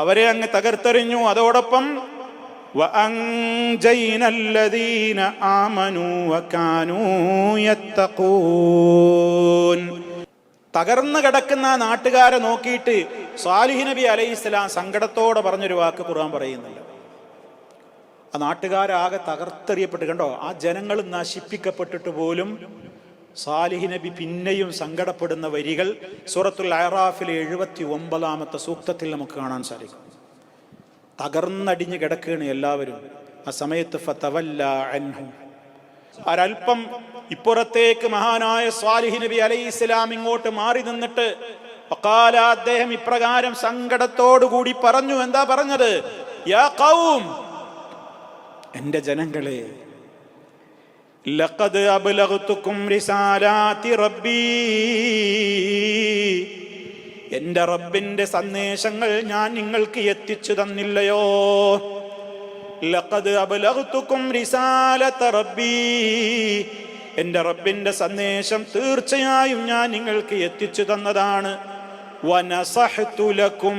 അവരെ അങ്ങ് തകർത്തെറിഞ്ഞു. അതോടൊപ്പം വഅൻജൈനല്ലദീന ആമനൂ വകാനൂ യത്തഖൂൻ. തകർന്നു കിടക്കുന്ന നാട്ടുകാരെ നോക്കിയിട്ട് സാലിഹ് നബി അലൈഹിസ്സലാം സങ്കടത്തോടെ പറഞ്ഞൊരു വാക്ക് ഖുർആൻ പറയുന്നില്ല. ആ നാട്ടുകാരാകെ തകർത്തെറിയപ്പെട്ട്, കണ്ടോ, ആ ജനങ്ങൾ നശിപ്പിക്കപ്പെട്ടിട്ട് പോലും സാലിഹ് നബി പിന്നെയും സങ്കടപ്പെടുന്ന വരികൾ സൂറത്തുൽ അഅറാഫിലെ 79-ാമത്തെ സൂക്തത്തിൽ നമുക്ക് കാണാൻ സാധിക്കും. തകർന്നടിഞ്ഞ് കിടക്കുകയാണ് എല്ലാവരും. ആ സമയത്ത് ഫതവല്ല അൻഹും, ഒരൽപ്പം ഇപ്പുറത്തേക്ക് മഹാനായ സാലിഹ് നബി അലൈഹിസ്സലാം ഇങ്ങോട്ട് മാറി നിന്നിട്ട് വഖാല, അദ്ദേഹം ഇപ്രകാരം സങ്കടത്തോടുകൂടി പറഞ്ഞു. എന്താ പറഞ്ഞത്? യാ ഖൗം, എന്റെ ജനങ്ങളെ, ലഖദ് അബ്ലഗ്തുകും റിസാലാതി റബ്ബി, എന്റെ റബ്ബിന്റെ സന്ദേശങ്ങൾ ഞാൻ നിങ്ങൾക്ക് എത്തിച്ചു തന്നില്ലയോ? ലഖദ് അബ്ലഗ്തുകും റിസാലത റബ്ബി, എന്റെ റബ്ബിന്റെ സന്ദേശം തീർച്ചയായും ഞാൻ നിങ്ങൾക്ക് എത്തിച്ചു തന്നതാണ്. വനസഹ്തു ലക്കും,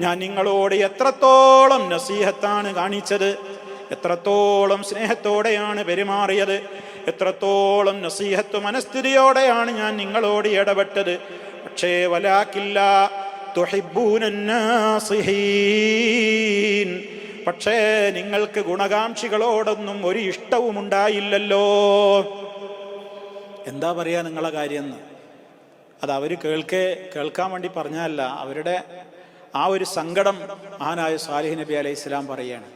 ഞാൻ നിങ്ങളോട് എത്രത്തോളം നസീഹത്താണ് കാണിച്ചത്, എത്രത്തോളം സ്നേഹത്തോടെയാണ് പെരുമാറിയത്, എത്രത്തോളം നസീഹത്ത് മനസ്ഥിതിയോടെയാണ് ഞാൻ നിങ്ങളോട് ഇടപെട്ടത്. പക്ഷേ വലാകില്ല തുഹിബ്ബൂനൻ നാസിഹീൻ, പക്ഷേ നിങ്ങൾക്ക് ഗുണകാംക്ഷികളോടൊന്നും ഒരു ഇഷ്ടവും ഉണ്ടായില്ലല്ലോ. എന്താ പറയാ നിങ്ങളെ കാര്യം എന്ന്? അത് അവർ കേൾക്കാൻ വേണ്ടി പറഞ്ഞതല്ല. അവരുടെ ആ ഒരു സങ്കടം മഹാനായ സാലിഹ് നബി അലൈഹിസ്സലാം പറയാണ്.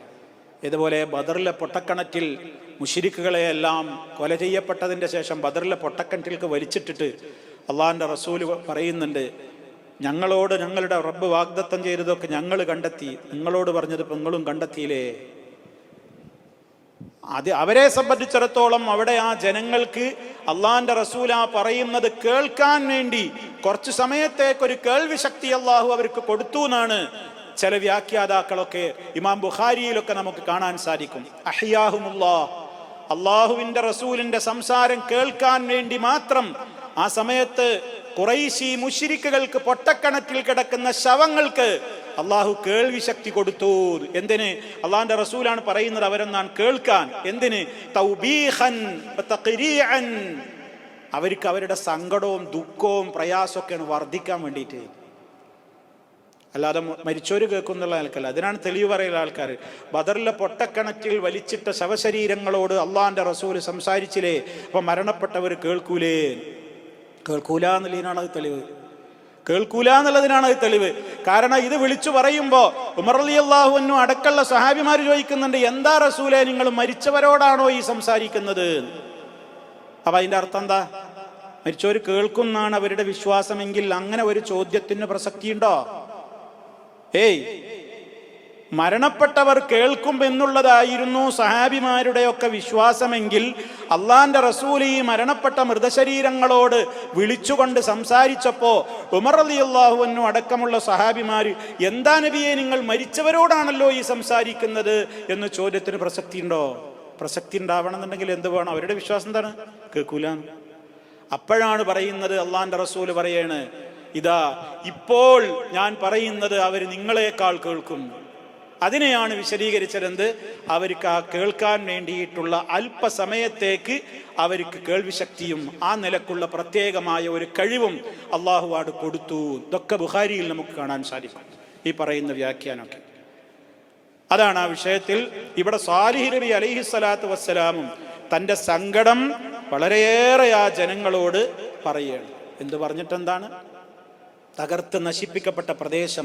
ഇതുപോലെ ബദറിലെ പൊട്ടക്കിണറ്റിൽ മുശ്രിക്കുകളെയെല്ലാം കൊല ചെയ്യപ്പെട്ടതിൻ്റെ ശേഷം ബദറിലെ പൊട്ടക്കിണറ്റിലേക്ക് വലിച്ചിട്ടിട്ട് അള്ളാഹിൻ്റെ റസൂല് പറയുന്നുണ്ട്, ഞങ്ങളോട് ഞങ്ങളുടെ റബ്ബ് വാഗ്ദത്തം ചെയ്തതൊക്കെ ഞങ്ങൾ കണ്ടെത്തി, നിങ്ങളോട് പറഞ്ഞത് ഇപ്പം നിങ്ങളും കണ്ടെത്തിയില്ലേ? അത് അവരെ സംബന്ധിച്ചിടത്തോളം അവിടെ ആ ജനങ്ങൾക്ക് അള്ളാഹിൻ്റെ റസൂൽ ആ പറയുന്നത് കേൾക്കാൻ വേണ്ടി കുറച്ചു സമയത്തേക്കൊരു കേൾവി ശക്തി അള്ളാഹു അവർക്ക് കൊടുത്തു എന്നാണ് ചില വ്യാഖ്യാതാക്കളൊക്കെ ഇമാം ബുഖാരിയിലൊക്കെ നമുക്ക് കാണാൻ സാധിക്കും. അഹ്യാഹുമുല്ലാഹ്, അള്ളാഹുവിൻ്റെ റസൂലിൻ്റെ സംസാരം കേൾക്കാൻ വേണ്ടി മാത്രം ആ സമയത്ത് ഖുറൈശി മുശ്രിക്കുകൾക്ക് പൊട്ടക്കിണറ്റിൽ കിടക്കുന്ന ശവങ്ങൾക്ക് അള്ളാഹു കേൾവി ശക്തി കൊടുത്തു. എന്തിന്? അള്ളാഹിന്റെ റസൂലാണ് പറയുന്നത് അവരെന്നാണ് കേൾക്കാൻ. എന്തിന്? തൗബീഖൻ വതഖരീഅൻ, അവർക്ക് അവരുടെ സങ്കടവും ദുഃഖവും പ്രയാസമൊക്കെയാണ് വർദ്ധിക്കാൻ വേണ്ടിയിട്ട്, അല്ലാതെ മരിച്ചോര് കേൾക്കുന്നുള്ള ആൾക്കല്ല. അതിനാണ് തെളിവ് പറയുന്ന ആൾക്കാർ. ബദറിലെ പൊട്ടക്കിണറ്റിൽ വലിച്ചിട്ട ശവശരീരങ്ങളോട് അള്ളാഹിന്റെ റസൂൽ സംസാരിച്ചില്ലേ, അപ്പൊ മരണപ്പെട്ടവർ കേൾക്കൂലേ? കേൾക്കൂല എന്നുള്ളതിനാണ് അത് തെളിവ്. കേൾക്കൂല എന്നുള്ളതിനാണ് അത് തെളിവ്. കാരണം ഇത് വിളിച്ചു പറയുമ്പോ ഉമർ റളിയല്ലാഹു അൻഹു അടക്കമുള്ള സഹാബിമാർ ചോദിക്കുന്നുണ്ട്, എന്താ റസൂലേ, നിങ്ങൾ മരിച്ചവരോടാണോ ഈ സംസാരിക്കുന്നത്? അപ്പൊ അതിന്റെ അർത്ഥം എന്താ? മരിച്ചവർ കേൾക്കുന്നാണ് അവരുടെ വിശ്വാസമെങ്കിൽ അങ്ങനെ ഒരു ചോദ്യത്തിന് പ്രസക്തിയുണ്ടോ? ഏയ്, മരണപ്പെട്ടവർ കേൾക്കും എന്നുള്ളതായിരുന്നു സഹാബിമാരുടെയൊക്കെ വിശ്വാസമെങ്കിൽ അള്ളാന്റെ റസൂൽ ഈ മരണപ്പെട്ട മൃതശരീരങ്ങളോട് വിളിച്ചുകൊണ്ട് സംസാരിച്ചപ്പോ ഉമർ റളിയല്ലാഹു അൻഹു അടക്കമുള്ള സഹാബിമാർ, എന്താ നബിയെ, നിങ്ങൾ മരിച്ചവരോടാണല്ലോ ഈ സംസാരിക്കുന്നത് എന്ന ചോദ്യത്തിന് പ്രസക്തി ഉണ്ടോ? പ്രസക്തി ഉണ്ടാവണമെന്നുണ്ടെങ്കിൽ എന്ത് വേണം? അവരുടെ വിശ്വാസം എന്താണ്? കേൾക്കൂല. അപ്പോഴാണ് പറയുന്നത്, അള്ളാന്റെ റസൂൽ പറയാണ്, ഇതാ ഇപ്പോൾ ഞാൻ പറയുന്നത് അവർ നിങ്ങളെക്കാൾ കേൾക്കും. അതിനെയാണ് വിശദീകരിച്ചത്. അവർക്ക് ആ കേൾക്കാൻ വേണ്ടിയിട്ടുള്ള അല്പസമയത്തേക്ക് അവർക്ക് കേൾവി ശക്തിയും ആ നിലക്കുള്ള പ്രത്യേകമായ ഒരു കഴിവും അള്ളാഹുവാട് കൊടുത്തു. ഇതൊക്കെ ബുഖാരിയിൽ നമുക്ക് കാണാൻ സാധിക്കും, ഈ പറയുന്ന വ്യാഖ്യാനമൊക്കെ. അതാണ് ആ വിഷയത്തിൽ ഇവിടെ സാലിഹ് നബി അലൈഹിസ്സലാത്തു വസ്സലാമും തൻ്റെ സങ്കടം വളരെയേറെ ആ ജനങ്ങളോട് പറയുകയാണ്. എന്ത് പറഞ്ഞിട്ടെന്താണ്? തകർത്ത് നശിപ്പിക്കപ്പെട്ട പ്രദേശമാണ്.